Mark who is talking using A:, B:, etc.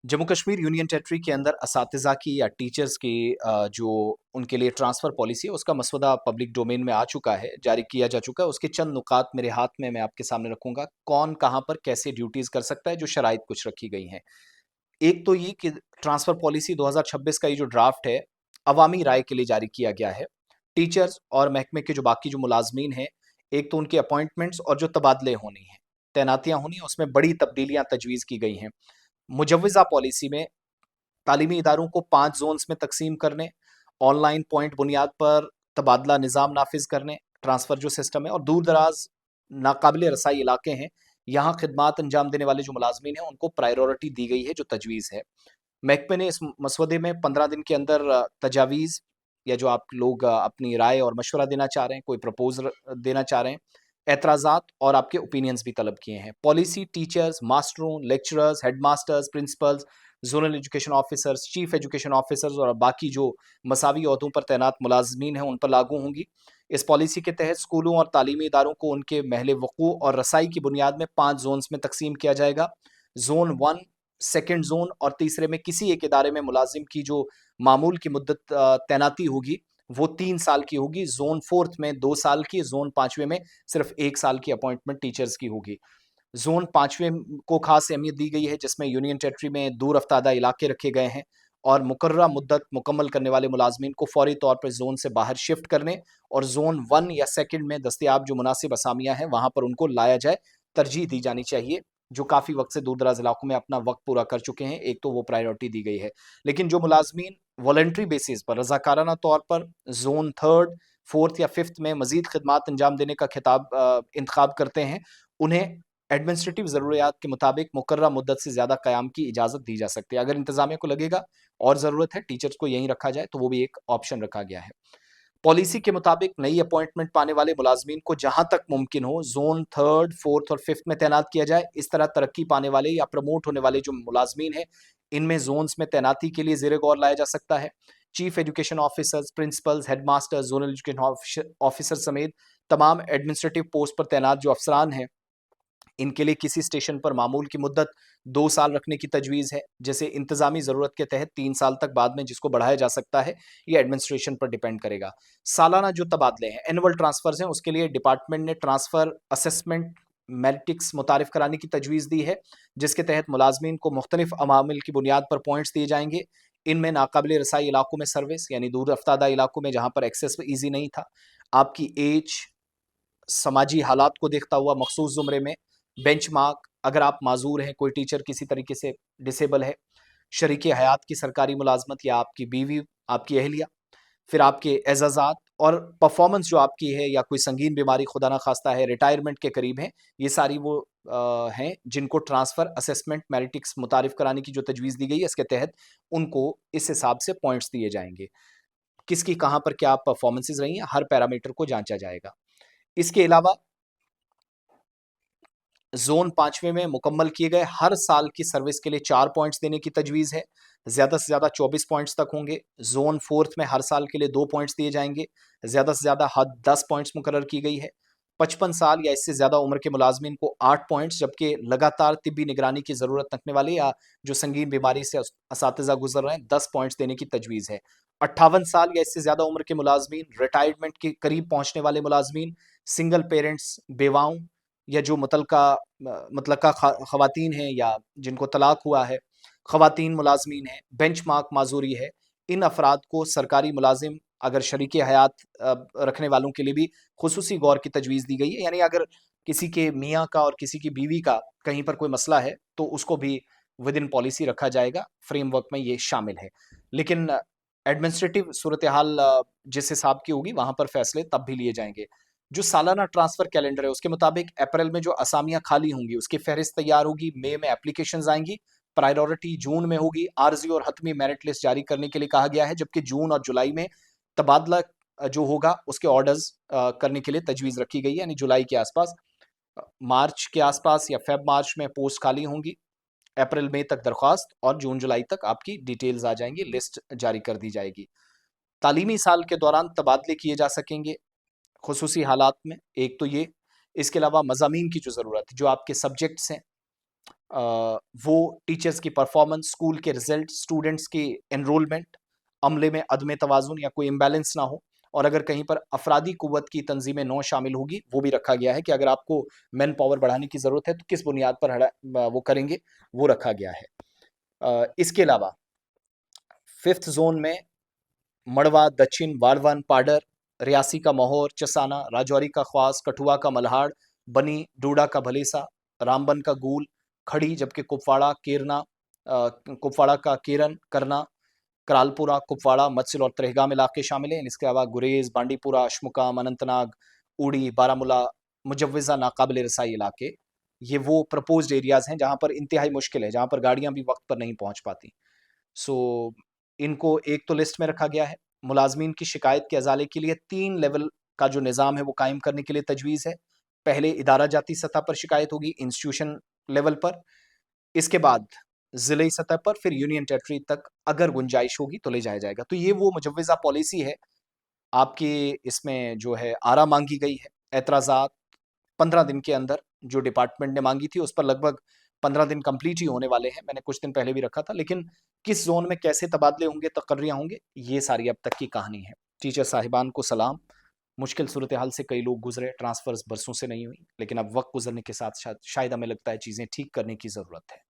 A: Jammu Kashmir union territory के अंदर असातिज़ा की या टीचर्स की जो उनके लिए ट्रांसफ़र पॉलिसी है उसका मसवदा पब्लिक डोमेन में आ चुका है, जारी किया जा चुका है। उसके चंद नुकात मेरे हाथ में मैं आपके सामने रखूँगा। कौन कहाँ पर कैसे ड्यूटीज़ कर सकता है, जो शराइत कुछ रखी गई हैं। एक तो ये कि ट्रांसफ़र पॉलिसी 2026 का ये जो ड्राफ्ट है, अवामी राय के लिए जारी किया गया है। टीचर्स और महकमे के जो बाकी जो मुलाज़मीन हैं, एक तो उनके अपॉइंटमेंट्स और जो तबादले होने हैं, तैनातियाँ होनी हैं, उसमें बड़ी तब्दीलियाँ तजवीज़ की गई हैं। मुजव्वज़ा पॉलिसी में तालीमी इदारों को 5 ज़ोन्स में तक़सीम करने, ऑनलाइन पॉइंट बुनियाद पर तबादला निज़ाम नाफ़िज़ करने, ट्रांसफ़र जो सिस्टम है और दूर-दराज़ नाक़ाबिल रसाई इलाके हैं, यहाँ ख़िदमात अंजाम देने वाले जो मुलाज़मीन हैं, उनको प्रायोरिटी दी गई है, जो तजवीज़ है। महकमे ने इस मसवदे में 15 दिन के अंदर तजावीज़ या जो आप लोग अपनी राय और मशवरा देना चाह रहे हैं, कोई प्रपोज़ल देना चाह रहे हैं, एतराज़ात और आपके ओपिनियंस भी तलब किए हैं। पॉलिसी टीचर्स, मास्टरों, lecturers, headmasters, principals, zonal education officers, chief education officers और बाकी जो मसावी ओहदों पर तैनात मुलाज़मीन हैं, उन पर लागू होंगी। इस पॉलिसी के तहत स्कूलों और तालीमी इदारों को उनके महल वक़ूअ और रसाई की बुनियाद में 5 ज़ोन्स में तक़सीम किया जाएगा। ज़ोन 1 सेकंड ज़ोन और तीसरे में किसी एक इदारे में मुलाज़िम की जो मामूल की मुद्दत तैनाती होगी, वो 3 साल की होगी। ज़ोन 4th में 2 साल की, ज़ोन 5वें में सिर्फ़ 1 साल की अपॉइंटमेंट टीचर्स की होगी। ज़ोन 5वें को ख़ास अहमियत दी गई है, जिसमें यूनियन टेरिटरी में दूर अफ्तादा इलाके रखे गए हैं और मुकर्ररा मुद्दत मुकम्मल करने वाले मुलाज़मीन को फ़ौरी तौर पर ज़ोन से बाहर शिफ्ट करने और ज़ोन 1 या सेकंड में दस्तयाब जो मुनासिब असामियाँ हैं, वहाँ पर उनको लाया जाए, तरजीह दी जानी चाहिए, जो काफ़ी वक़्त से दूर-दराज़ इलाकों में अपना वक़्त पूरा कर चुके हैं, एक तो वो प्रायोरिटी दी गई है। लेकिन जो मुलाज़मीन वॉलंटरी बेसिस पर, रज़ाकाराना तौर पर ज़ोन 3, 4th या 5th में मज़ीद खिदमात अंजाम देने का इंतख़ाब करते हैं, उन्हें एडमिनिस्ट्रेटिव ज़रूरियात के मुताबिक मुकर्ररा मुद्दत से ज़्यादा क़याम की इजाज़त दी जा सकती है। अगर इंतज़ामिया को लगेगा और ज़रूरत है टीचर्स को यहीं रखा जाए, तो वो भी एक ऑप्शन रखा गया है। पॉलिसी के मुताबिक नई अपॉइंटमेंट पाने वाले मुलाज़मीन को जहाँ तक मुमकिन हो ज़ोन 3, 4th और 5th में तैनात किया जाए। इस तरह तरक्की पाने वाले या प्रमोट होने वाले जो मुलाज़मीन हैं, इनमें ज़ोन्स में तैनाती के लिए ज़ेर गौर लाया जा सकता है। Chief education officers, principles, headmasters, zonal education officer समेत तमाम एडमिनिस्ट्रेटिव पोस्ट पर तैनात जो अफ़सरान हैं, इनके लिए किसी स्टेशन पर मामूल की मुद्दत 2 साल रखने की तजवीज़ है, जैसे इंतज़ामी ज़रूरत के तहत 3 साल तक बाद में जिसको बढ़ाया जा सकता है, ये एडमिनिस्ट्रेशन पर डिपेंड करेगा। सालाना जो तबादले हैं, एनुअल ट्रांसफ़र्स हैं, उसके लिए डिपार्टमेंट ने ट्रांसफ़र असेसमेंट मैट्रिक्स मुतारिफ़ कराने की तजवीज़ दी है, जिसके तहत मुलाज़मीन को मुख्तलिफ़ अवामिल की बुनियाद पर पॉइंट्स दिए जाएँगे। इनमें नाक़ाबिल रसाई इलाकों में सर्विस यानी दूर अफ्तादा इलाकों में जहाँ पर एक्सेस ईज़ी नहीं था, आपकी ऐज, समाजी हालात को देखता हुआ मखसूस ज़ुमरे में बेंचमार्क, अगर आप माज़ूर हैं, कोई टीचर किसी तरीके से डिसेबल है, शरीके हयात की सरकारी मुलाज़मत या आपकी बीवी, आपकी अहलिया, फिर आपके एज़ाज़ात और परफ़ॉर्मेंस जो आपकी है या कोई संगीन बीमारी खुदा ना ख़ास्ता है, रिटायरमेंट के करीब हैं, ये सारी वो हैं जिनको ट्रांसफ़र असेसमेंट मैट्रिक्स मुतारिफ़ कराने की जो तजवीज़ दी गई है, इसके तहत उनको इस हिसाब से पॉइंट्स दिए जाएँगे। किसकी कहाँ पर क्या परफ़ॉर्मेंसेज़ रही हैं, हर पैरामीटर को जाँचा जाएगा। इसके अलावा ज़ोन 5वें में मुकम्मल किए गए हर साल की सर्विस के लिए 4 पॉइंट्स देने की तजवीज़ है। ज़्यादा से ज़्यादा 24 पॉइंट्स तक होंगे। ज़ोन 4th में हर साल के लिए 2 पॉइंट्स दिए जाएँगे। ज़्यादा से ज़्यादा हद 10 पॉइंट्स मुकर्रर की गई है। 55 साल या इससे ज़्यादा उम्र के मुलाज़मीन को 8 पॉइंट्स, जबकि लगातार तिब्बी निगरानी की ज़रूरत रखने वाले या जो संगीन बीमारी से असातिज़ा गुज़र रहे हैं, 10 पॉइंट्स देने की तजवीज़ है। 58 साल या इससे ज़्यादा उम्र के मुलाज़मीन, रिटायरमेंट के करीब पहुँचने वाले मुलाज़मीन, सिंगल पेरेंट्स, बेवाओं या जो मुतलका ख़वातीन हैं या जिनको तलाक हुआ है, ख़वातीन मुलाज़मीन हैं, बेंचमार्क माज़ूरी है, इन अफ़राद को सरकारी मुलाज़िम अगर शरीके हयात रखने वालों के लिए भी खुसूसी गौर की तजवीज़ दी गई है। यानी अगर किसी के मियाँ का और किसी की बीवी का कहीं पर कोई मसला है, तो उसको भी विदिन पॉलिसी रखा जाएगा, फ्रेमवर्क में ये शामिल है। लेकिन एडमिनिस्ट्रेटिव सूरत-ए-हाल जिस हिसाब की होगी, वहाँ पर फ़ैसले तब भी लिए जाएँगे। जो सालाना ट्रांसफ़र कैलेंडर है, उसके मुताबिक अप्रैल में जो असामियाँ खाली होंगी, उसकी फ़हरिस्त तैयार होगी, मई में एप्लीकेशंस आएँगी, प्रायोरिटी जून में होगी, आर्ज़ी और हतमी मेरिट लिस्ट जारी करने के लिए कहा गया है, जबकि जून और जुलाई में तबादला जो होगा, उसके ऑर्डर्स करने के लिए तजवीज़ रखी गई है, यानी जुलाई के आस-पास। मार्च के आस-पास या फ़ेब-मार्च में पोस्ट खाली होंगी, अप्रैल-मई तक दरख्वास्त और जून-जुलाई तक आपकी डिटेल्स आ जाएँगी, लिस्ट जारी कर दी जाएगी। तालीमी साल के दौरान तबादले किए जा सकेंगे खुसूसी हालात में, एक तो ये, इसके अलावा मज़ामीन की जो ज़रूरत है, जो आपके सब्जेक्ट्स हैं, वो टीचर्स की परफॉर्मेंस, स्कूल के रिजल्ट, स्टूडेंट्स की एनरोलमेंट, अमले में अदम तवाज़ुन या कोई इम्बैलेंस ना हो, और अगर कहीं पर अफरादी कुव्वत की तंजीमें नौ शामिल होगी, वो भी रखा गया है कि अगर आपको मैन पावर बढ़ाने की ज़रूरत है तो किस बुनियाद पर वो करेंगे, वो रखा गया है। इसके अलावा फिफ्थ जोन में मड़वा, दक्षिण वालवन, पाडर, रियासी का महोर, चसाना, राजौरी का ख्वास, कठुआ का मल्हाड़, बनी, डोडा का भलेसा, रामबन का गूल, खड़ी, जबकि कुपवाड़ा, कुपवाड़ा का केरन, करना, करालपुरा, कुपवाड़ा, मत्सिल और त्रेहगाम इलाके शामिल हैं। इसके अलावा गुरेज, बांडीपुरा, अशमुकाम, अनंतनाग, उड़ी, बारामूला, मुजव्वजा नाकाबिल रसाई इलाके, ये वो प्रपोज्ड एरियाज हैं जहां पर इंतहाई मुश्किल है, जहां पर गाड़ियां भी वक्त पर नहीं पहुंच पाती। सो इनको एक तो लिस्ट में रखा गया है। मुलाजमीन की शिकायत के अजाले के लिए 3 लेवल का जो निज़ाम है वो कायम करने के लिए तजवीज़ है। पहले इदारा जाती सतह पर शिकायत होगी, इंस्टीट्यूशन लेवल पर, इसके बाद ज़िले सतह पर, फिर यूनियन टेरिटरी तक अगर गुंजाइश होगी तो ले जाया जाएगा। तो ये वो मुजव्वज़ा पॉलिसी है। आपकी इसमें जो है आरा माँगी गई है, एतराज़ात 15 दिन के अंदर जो डिपार्टमेंट ने माँगी थी, उस पर लगभग 15 दिन कंप्लीट ही होने वाले हैं। मैंने कुछ दिन पहले भी रखा था, लेकिन किस ज़ोन में कैसे तबादले होंगे, तकर्रियाँ होंगे, ये सारी अब तक की कहानी है। टीचर साहिबान को सलाम। मुश्किल सूरत-ए-हाल से कई लोग गुज़रे, ट्रांसफ़र्स बरसों से नहीं हुई, लेकिन अब वक़्त गुज़रने के साथ शायद शायद हमें लगता है चीज़ें ठीक करने की ज़रूरत है।